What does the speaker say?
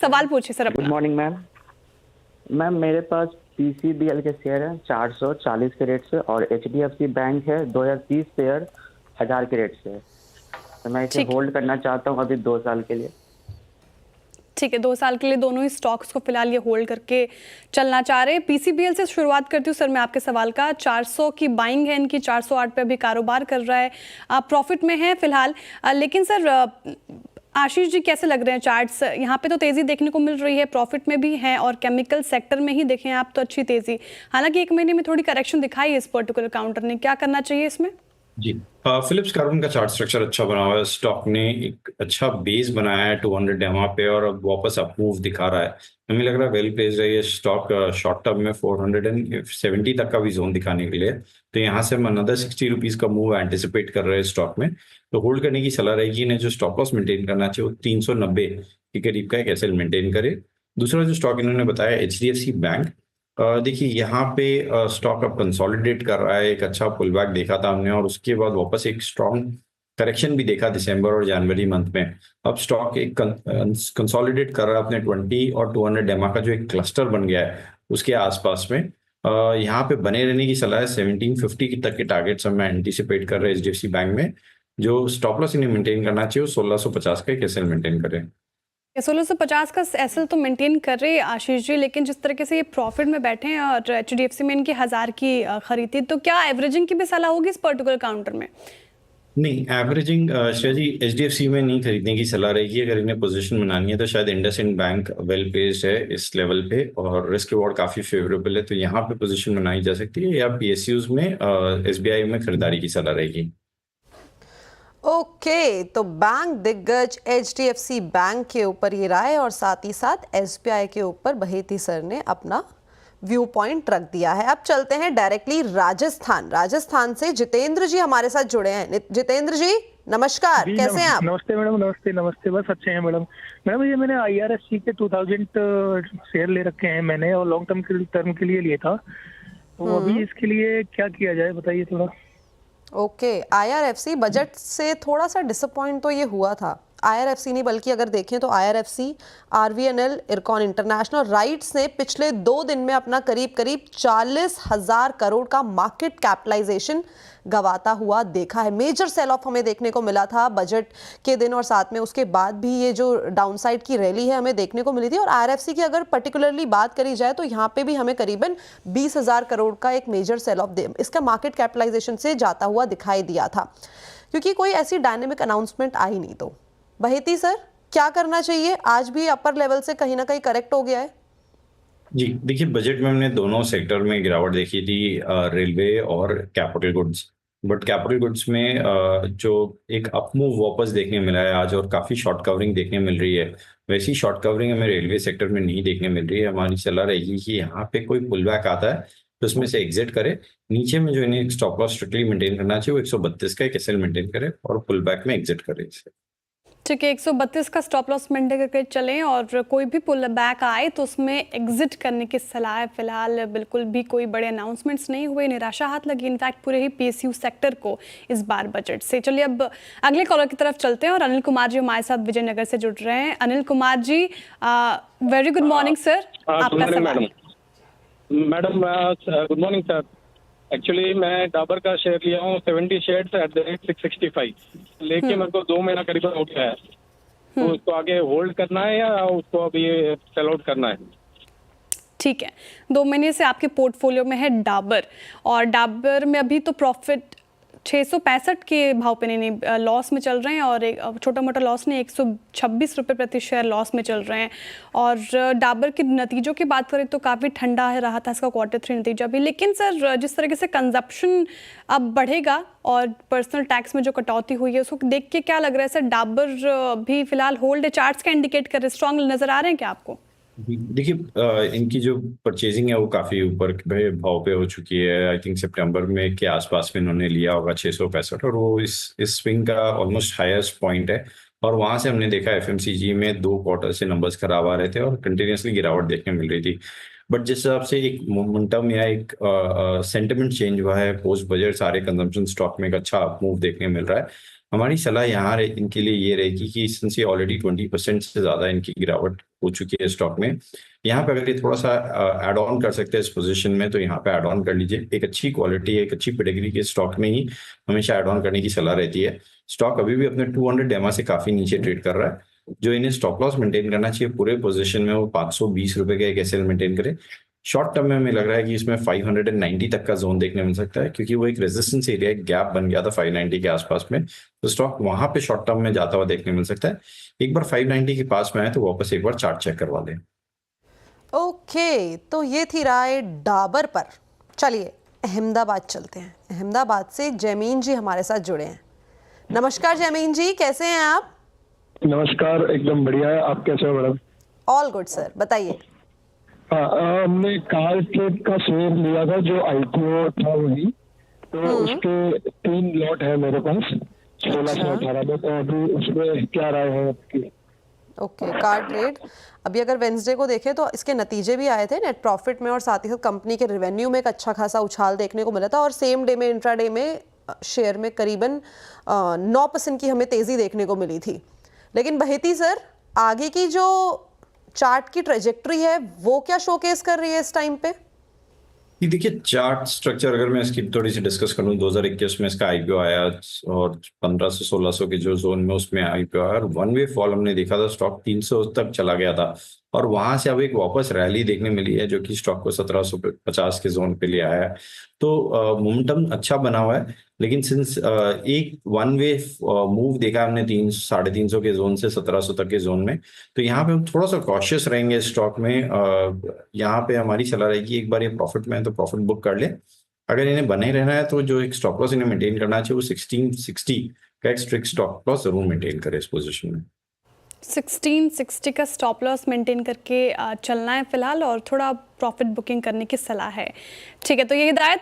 सवाल पूछिए sir good अपना। Morning ma'am. मैम मेरे पास पीसीबीएल के शेयर हैं 440 के रेट से और एचडीएफसी बैंक है 2030 शेयर 1000 के रेट से। तो मैं इसे ठीक होल्ड करना चाहता हूँ अभी 2 साल के लिए। ठीक है, 2 साल के लिए दोनों ही स्टॉक्स को फिलहाल ये होल्ड करके चलना चाह रहे हैं। पीसीबीएल से शुरुआत करती हूँ सर मैं आपके सवाल का। 400 की बाइंग है इनकी, 408 पे अभी कारोबार कर रहा है, प्रॉफिट में है फिलहाल। लेकिन सर आशीष जी कैसे लग रहे हैं चार्ट्स? यहाँ पे तो तेजी देखने को मिल रही है, प्रॉफिट में भी है और केमिकल सेक्टर में ही देखें आप तो अच्छी तेजी। हालांकि 1 महीने में थोड़ी करेक्शन दिखाई है इस पर्टिकुलर काउंटर ने, क्या करना चाहिए इसमें? जी, फिलिप्स कार्बन का चार्ट स्ट्रक्चर अच्छा बना हुआ है। स्टॉक ने एक अच्छा बेस बनाया है 200 एमआ पे और अब वापस अप मूव दिखा रहा है। हमें लग रहा है वेल प्लेस्ड है ये स्टॉक शॉर्ट टर्म में 470 तक का भी जोन दिखाने के लिए। तो यहाँ से हम अनदर 60 रुपीज का मूव एंटिसिपेट कर रहे हैं स्टॉक में। तो होल्ड करने की सलाह रहेगी। इन्हें जो स्टॉप लॉस मेंटेन करना चाहिए वो 390 के करीब का एक एसएल मेंटेन करे। दूसरा जो स्टॉक इन्होंने बताया एचडीएफसी बैंक। देखिए यहाँ पे स्टॉक अब कंसोलिडेट कर रहा है। एक अच्छा पुल बैक देखा था हमने और उसके बाद वापस एक स्ट्रॉन्ग करेक्शन भी देखा दिसंबर और जनवरी मंथ में। अब स्टॉक एक कंसोलिडेट कर रहा है अपने 20 और 200 एमआ का जो एक क्लस्टर बन गया है उसके आसपास में। यहाँ पे बने रहने की सलाह है। 1750 तक के टारगेट्स हम एंटिसिपेट कर रहे हैं एचडीएफसी बैंक में। जो स्टॉप लॉस इन्हें मेंटेन करना चाहिए 1650 का एक एसएल मेंटेन करें। 1650 का एसएल तो मेंटेन कर रहे हैं आशीष जी, लेकिन जिस तरीके से ये प्रॉफिट में बैठे हैं और एचडीएफसी में इनकी 1000 की खरीद थी, तो क्या एवरेजिंग की भी सलाह होगी इस पर्टिकुलर काउंटर में? नहीं, एवरेजिंग श्रेया जी एचडीएफसी में नहीं खरीदने की सलाह रहेगी। अगर इन्हें पोजीशन बनानी है तो शायद इंडसइंड बैंक वेल प्लेस्ड है इस लेवल पे और रिस्क रिवॉर्ड काफी फेवरेबल है, तो यहाँ पे पोजीशन बनाई जा सकती है। या पीएसयूज में एसबीआई में खरीदारी की सलाह रहेगी। ओके, तो बैंक दिग्गज एचडीएफसी बैंक के ऊपर ये राय और साथ ही साथ एसबीआई के ऊपर बहेती सर ने अपना व्यू पॉइंट रख दिया है। अब चलते हैं डायरेक्टली राजस्थान से जितेंद्र जी हमारे साथ जुड़े हैं। जितेंद्र जी नमस्कार, कैसे हैं आप? नमस्ते मैडम, नमस्ते। बस अच्छे हैं मैडम। मैडम ये मैंने आईआरएससी के 2000 शेयर ले रखे हैं मैंने और लॉन्ग टर्म के लिए था। तो अभी इसके लिए क्या किया जाए बताइए थोड़ा। ओके, आईआरएफसी बजट से थोड़ा सा डिसअपॉइंट तो ये हुआ था। आईआरएफसी नहीं बल्कि अगर देखें तो IRFC, RVNL, IRCON international, rights ने पिछले 2 दिन में अपना करीब 40,000 करोड़ का मार्केट कैपिटलाइजेशन गवाता हुआ देखा है। मेजर सेल ऑफ हमें देखने को मिला था बजट के दिन और साथ में उसके बाद भी ये जो डाउनसाइड की रैली है हमें देखने को मिली थी। और आईआरएफसी की अगर पर्टिकुलरली बात करी जाए तो यहाँ पे भी हमें करीबन 20,000 करोड़ का एक मेजर सेल ऑफ इसका मार्केट कैपिटलाइजेशन से जाता हुआ दिखाई दिया था, क्योंकि कोई ऐसी डायनेमिक अनाउंसमेंट आई नहीं। तो बहेती सर क्या करना चाहिए? आज भी अपर लेवल से कहीं ना कहीं करेक्ट हो गया है। जी देखिए, बजट में हमने दोनों सेक्टर में गिरावट देखी थी, रेलवे और capital goods. But capital goods में जो एक अपमूव वापस देखने मिला है आज और काफी शॉर्ट कवरिंग देखने मिल रही है, वैसी शॉर्ट कवरिंग हमें रेलवे सेक्टर में नहीं देखने मिल रही है। हमारी सलाह रहेगी कि यहाँ पे कोई पुल बैक आता है तो उसमें से एग्जिट करे। नीचे में जो इन्हें स्टॉप लॉस स्ट्रिक्टली मेंटेन करना चाहिए वो 132 का एक एसएल मेंटेन करे और पुल बैक में एग्जिट करे इसे। ठीक है, 132 का स्टॉप लॉस मेंटेन करके चलें और कोई भी पुल बैक आए तो उसमें एग्जिट करने की सलाह है। फिलहाल बिल्कुल भी कोई बड़े अनाउंसमेंट्स नहीं हुए, निराशा हाथ लगी इनफैक्ट पूरे ही पीएसयू सेक्टर को इस बार बजट से। चलिए अब अगले कॉलर की तरफ चलते हैं और अनिल कुमार जी हमारे साथ विजयनगर से जुड़ रहे हैं। Anil Kumar ji, very good morning sir, आपका सवाल। Madam good morning sir. Actually मैं डाबर का शेयर लिया हूँ 70 शेयर्स एट द रेट 665 लेके मेरे को 2 महीना करीबन हो गया है। तो उसको आगे होल्ड करना है या उसको अभी सेल आउट करना है? ठीक है, 2 महीने से आपके पोर्टफोलियो में है डाबर और डाबर में अभी तो प्रॉफिट 665 के भाव पे नहीं लॉस में चल रहे हैं और एक छोटा मोटा लॉस नहीं, 126 रुपये प्रति शेयर लॉस में चल रहे हैं। और डाबर के नतीजों की बात करें तो काफ़ी ठंडा है रहा था इसका Q3 नतीजा भी। लेकिन सर जिस तरीके से कंजप्शन अब बढ़ेगा और पर्सनल टैक्स में जो कटौती हुई है उसको देख के क्या लग रहा है सर, डाबर भी फिलहाल होल्ड है? चार्ट्स का इंडिकेट कर रहे, स्ट्रॉन्ग नजर आ रहे हैं क्या आपको? देखिए, इनकी जो परचेजिंग है वो काफी ऊपर भाव पे हो चुकी है। आई थिंक सितंबर में के आसपास में इन्होंने लिया होगा 665 और वो इस स्विंग का ऑलमोस्ट हाईएस्ट पॉइंट है। और वहां से हमने देखा एफएमसीजी में 2 क्वार्टर से नंबर्स खराब आ रहे थे और कंटिन्यूसली गिरावट देखने मिल रही थी। बट जिस हिसाब से एक मोमेंटम या एक सेंटिमेंट चेंज हुआ है पोस्ट बजट, सारे कंजम्पशन स्टॉक में एक अच्छा मूव देखने मिल रहा है। हमारी सलाह यहाँ इनके लिए ये रहेगी कि सिंस ये ऑलरेडी 20% से ज्यादा इनकी गिरावट हो चुकी है स्टॉक में। यहाँ पे अगर ये थोड़ा सा ऐड ऑन कर सकते हैं इस पोजीशन में, तो यहाँ पे ऐड ऑन कर लीजिए। एक अच्छी क्वालिटी, एक अच्छी पेडिग्री के स्टॉक में ही हमेशा ऐड ऑन करने की सलाह रहती है। स्टॉक अभी भी अपने 200 EMA से काफी नीचे ट्रेड कर रहा है। जो इन्हें स्टॉप लॉस मेंटेन करना चाहिए पूरे पोजीशन में, वो 520 रुपए का एक एसएल मेंटेन करे। शॉर्ट टर्म में हमें लग रहा है कि इसमें 590 तक का जोन देखने मिल सकता है, क्योंकि वो एक रेजिस्टेंस एरिया, एक गैप बन गया था 590 के आसपास में, तो स्टॉक वहां पे शॉर्ट टर्म में जाता हुआ देखने मिल सकता है। एक बार 590 के पास में आए तो वापस एक बार चार्ट चेक करवा लें। ओके, तो ये थी राय डाबर पर। चलिए अहमदाबाद चलते हैं। अहमदाबाद से जैमीन जी हमारे साथ जुड़े हैं। नमस्कार जैमीन जी, कैसे हैं आप? नमस्कार, एकदम बढ़िया है। आप कैसे हो मैडम? ऑल गुड सर, बताइए। हाँ, हमने कार ट्रेड का शेयर लिया था जो आईपीओ था वही, तो उसके 3 लॉट है मेरे पास 1618 में। तो अभी उसमें क्या राय है आपकी? ओके, कार ट्रेड अभी अगर वेंसडे को देखें तो इसके नतीजे भी आए थे नेट प्रॉफिट में, और साथ ही साथ कंपनी के रेवेन्यू में एक अच्छा खासा उछाल देखने को मिला था, और सेम डे में इंट्राडे में शेयर में करीबन 9% की हमें तेज़ी देखने को मिली थी। लेकिन बहेती सर, आगे की जो चार्ट की ट्रेजेक्ट्री है वो क्या शोकेस कर रही है इस टाइम पे? ये देखिए, चार्ट स्ट्रक्चर अगर मैं इसकी थोड़ी सी डिस्कस करूं, 2021 में इसका आईपीओ आया और 1500-1600 के जो जोन में उसमें आईपीओ आया, और वन वे फॉल हमने देखा था, स्टॉक 300 तक चला गया था, और वहां से अब एक वापस रैली देखने मिली है जो कि स्टॉक को 1750 के जोन पे ले आया है। तो मोमेंटम अच्छा बना हुआ है, लेकिन सिंस एक वन वे मूव देखा हमने 300-350 के जोन से 1700 तक के जोन में, तो यहाँ पे हम थोड़ा सा कॉशियस रहेंगे स्टॉक में। यहाँ पे हमारी सलाह रहेगी, एक बार ये प्रॉफिट में है तो प्रॉफिट बुक कर ले। अगर इन्हें बने रहना है तो जो एक स्टॉप लॉस इन्हें मेंटेन करना चाहिए वो 1660 का एक स्ट्रिक्ट स्टॉप लॉस जरूर मेंटेन करे इस पोजीशन में। 1660 का स्टॉप लॉस मेंटेन करके चलना है फिलहाल, और थोड़ा प्रॉफिट बुकिंग करने की सलाह है। ठीक है, तो ये हिदायत